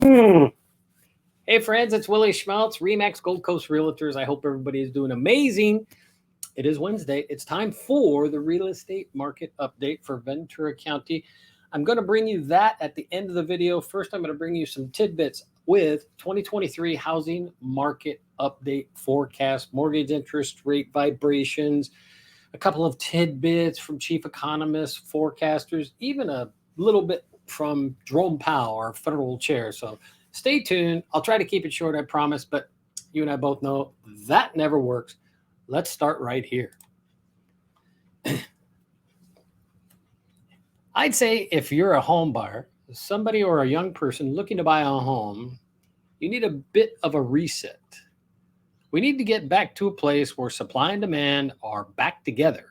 Hey friends, it's Willie Schmeltz, Remax Gold Coast Realtors. I hope everybody is doing amazing. It is Wednesday. It's time for the real estate market update for Ventura County. I'm going to bring you that at the end of the video. First, I'm going to bring you some tidbits with 2023 housing market update forecast, mortgage interest rate vibrations, a couple of tidbits from chief economists, forecasters, even a little bit from Jerome Powell, our federal chair. So stay tuned. I'll try to keep it short, I promise, but you and I both know that never works. Let's start right here. I'd say if you're a home buyer, somebody or a young person looking to buy a home, you need a bit of a reset. We need to get back to a place where supply and demand are back together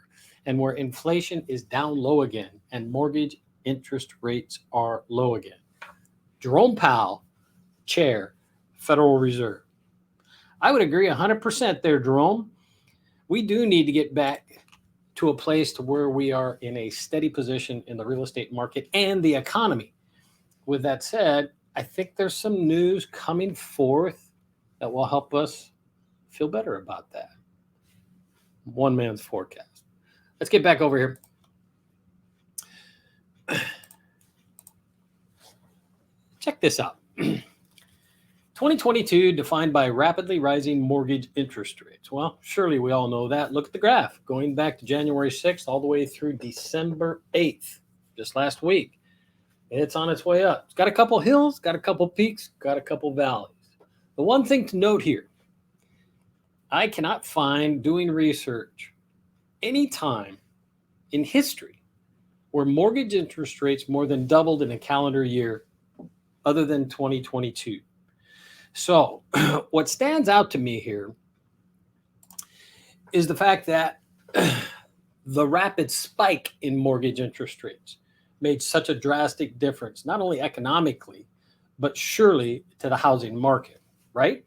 and where inflation is down low again and mortgage interest rates are low again. Jerome Powell, Chair, Federal Reserve. I would agree 100% there, Jerome. We do need to get back to a place to where we are in a steady position in the real estate market and the economy. With that said, I think there's some news coming forth that will help us feel better about that. One man's forecast. Let's get back over here. Check this out. 2022 defined by rapidly rising mortgage interest rates. Well, surely we all know that. Look at the graph going back to January 6th all the way through December 8th, just last week. It's on its way up. It's got a couple hills, got a couple peaks, got a couple valleys. The one thing to note here, I cannot find doing research any time in history where mortgage interest rates more than doubled in a calendar year other than 2022. So what stands out to me here is the fact that the rapid spike in mortgage interest rates made such a drastic difference, not only economically, but surely to the housing market, right?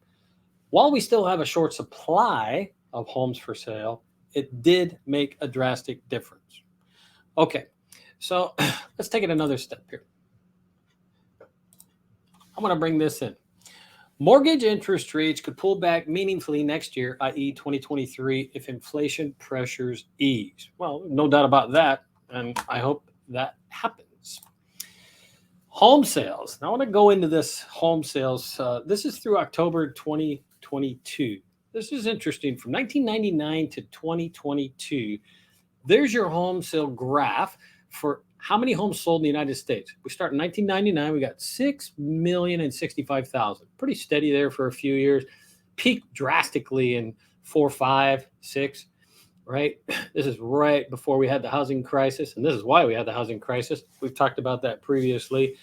While we still have a short supply of homes for sale, it did make a drastic difference. Okay, so let's take it another step here. I'm going to bring this in. Mortgage interest rates could pull back meaningfully next year, i.e. 2023, if inflation pressures ease. Well, no doubt about that, and I hope that happens. Home sales. Now I want to go into this home sales. This is through October 2022. This is interesting. From 1999 to 2022, there's your home sale graph for how many homes sold in the United States. We start in 1999. We got 6,065,000. Pretty steady there for a few years. Peaked drastically in 4, 5, 6, right? This is right before we had the housing crisis, and this is why we had the housing crisis. We've talked about that previously.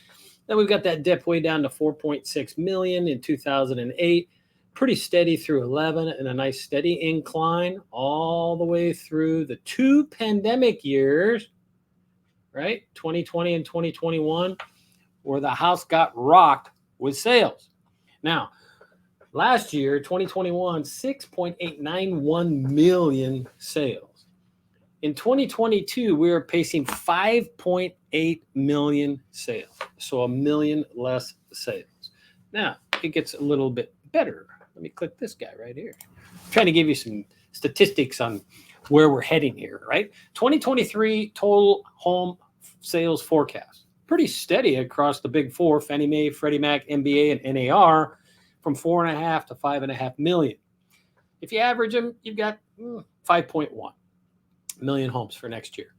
Then we've got that dip way down to 4.6 million in 2008. Pretty steady through 11 and a nice steady incline all the way through the 2 pandemic years, right? 2020 and 2021, where the house got rocked with sales. Now, last year, 2021, 6.891 million sales. In 2022, we were pacing 5.8 million sales. So a million less sales. Now, it gets a little bit better. Let me click this guy right here. I'm trying to give you some statistics on where we're heading here, right? 2023 total home sales forecast. Pretty steady across the big four, Fannie Mae, Freddie Mac, MBA, and NAR, from 4.5 to 5.5 million. If you average them, you've got 5.1 million homes for next year.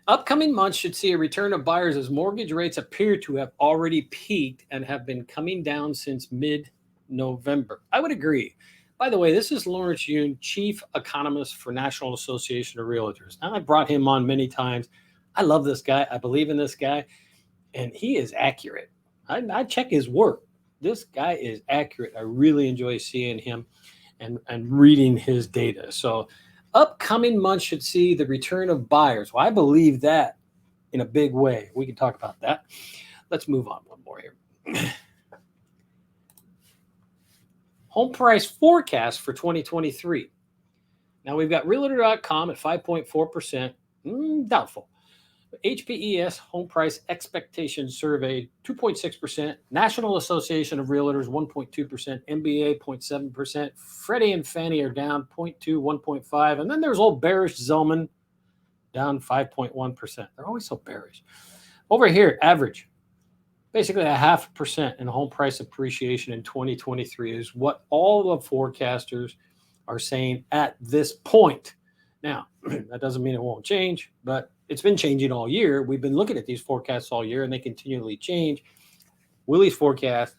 Upcoming months should see a return of buyers as mortgage rates appear to have already peaked and have been coming down since mid-November. I would agree. By the way, this is Lawrence Yun, Chief Economist for National Association of Realtors. Now, I brought him on many times. I love this guy. I believe in this guy. And he is accurate. I check his work. This guy is accurate. I really enjoy seeing him and reading his data. So upcoming months should see the return of buyers. Well, I believe that in a big way. We can talk about that. Let's move on one more here. Home price forecast for 2023. Now we've got Realtor.com at 5.4%. Doubtful. HPES Home Price Expectation Survey, 2.6%. National Association of Realtors, 1.2%. MBA, 0.7%. Freddie and Fannie are down 0.2, 1.5. And then there's old bearish Zelman, down 5.1%. They're always so bearish. Over here, average, basically 0.5% in home price appreciation in 2023 is what all the forecasters are saying at this point. Now, that doesn't mean it won't change, but it's been changing all year. We've been looking at these forecasts all year, and they continually change. Willie's forecast,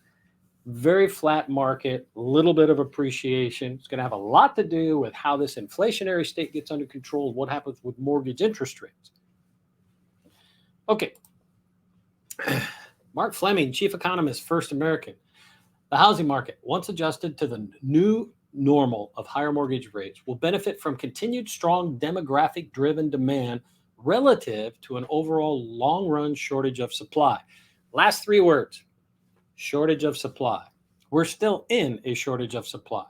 very flat market, little bit of appreciation. It's going to have a lot to do with how this inflationary state gets under control, what happens with mortgage interest rates. Okay. Mark Fleming, chief economist, First American. The housing market, once adjusted to the new normal of higher mortgage rates, will benefit from continued strong demographic-driven demand relative to an overall long-run shortage of supply. Last three words, shortage of supply. We're still in a shortage of supply.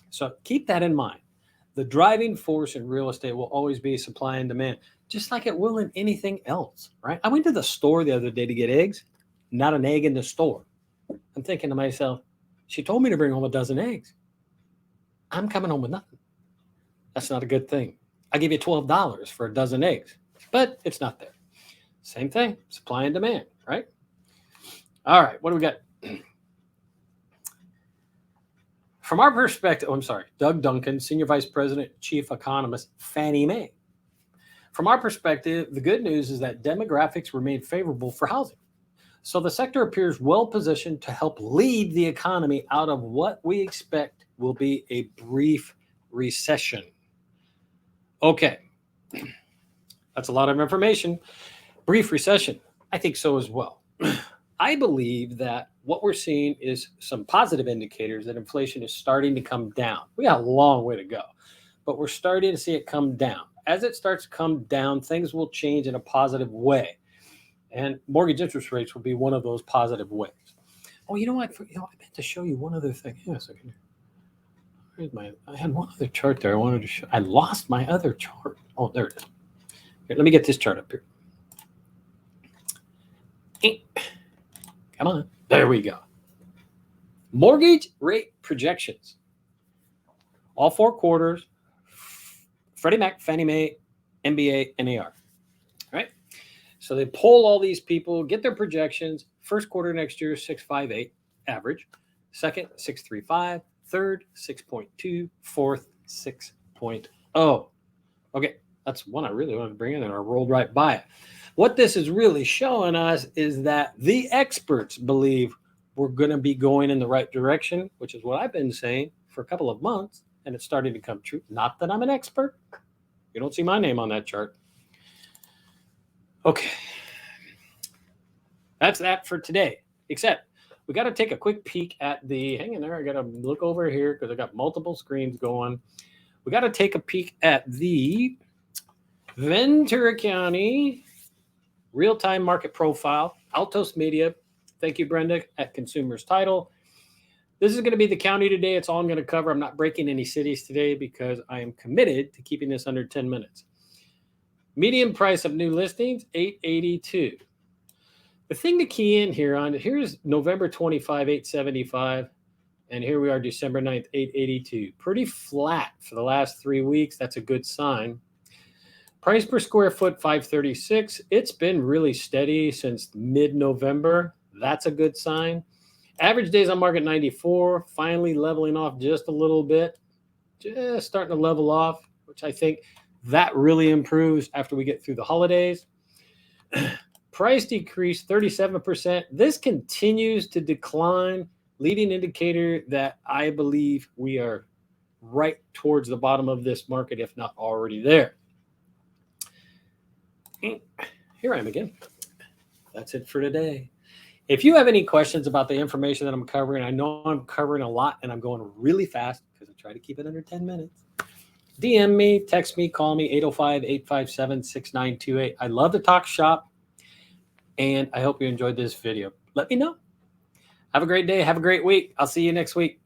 So keep that in mind. The driving force in real estate will always be supply and demand, just like it will in anything else, right? I went to the store the other day to get eggs, not an egg in the store. I'm thinking to myself, she told me to bring home a dozen eggs. I'm coming home with nothing. That's not a good thing. I give you $12 for a dozen eggs, but it's not there. Same thing, supply and demand, right? All right, what do we got? From our perspective, Doug Duncan, Senior Vice President, Chief Economist, Fannie Mae. From our perspective, the good news is that demographics remain favorable for housing. So the sector appears well positioned to help lead the economy out of what we expect will be a brief recession. Okay, that's a lot of information. Brief recession, I think so as well. I believe that what we're seeing is some positive indicators that inflation is starting to come down. We got a long way to go, but we're starting to see it come down. As it starts to come down, things will change in a positive way. And mortgage interest rates will be one of those positive ways. Oh, I meant to show you one other thing. Hang on a second. I had one other chart there I wanted to show. I lost my other chart. Oh, there it is. Here, let me get this chart up here. Come on. There we go. Mortgage rate projections. All 4 quarters, Freddie Mac, Fannie Mae, MBA, NAR. Right? So they poll all these people, get their projections. First quarter next year, 6.58 average. Second, 6.35. Third, 6.2. Fourth, 6.0. Okay, that's one I really wanted to bring in, and I rolled right by it. What this is really showing us is that the experts believe we're going to be going in the right direction, which is what I've been saying for a couple of months, and it's starting to come true. Not that I'm an expert. You don't see my name on that chart. Okay. That's that for today, except we got to take a quick peek at the, hang in there, I got to look over here because I got multiple screens going. We got to take a peek at the Ventura County real-time market profile, Altos Media. Thank you, Brenda, at Consumers Title. This is going to be the county today. It's all I'm going to cover. I'm not breaking any cities today because I am committed to keeping this under 10 minutes. Median price of new listings, $882. The thing to key in here on, here's November 25, $875. And here we are, December 9th, $882. Pretty flat for the last 3 weeks. That's a good sign. Price per square foot, $536. It's been really steady since mid-November. That's a good sign. Average days on market, 94. Finally leveling off just a little bit. Just starting to level off, which I think that really improves after we get through the holidays. Price decrease, 37%. This continues to decline, leading indicator that I believe we are right towards the bottom of this market, if not already there. Here I am again. That's it for today. If you have any questions about the information that I'm covering, I know I'm covering a lot and I'm going really fast because I try to keep it under 10 minutes. DM me, text me, call me, 805-857-6928. I love to talk shop, and I hope you enjoyed this video. Let me know. Have a great day. Have a great week. I'll see you next week.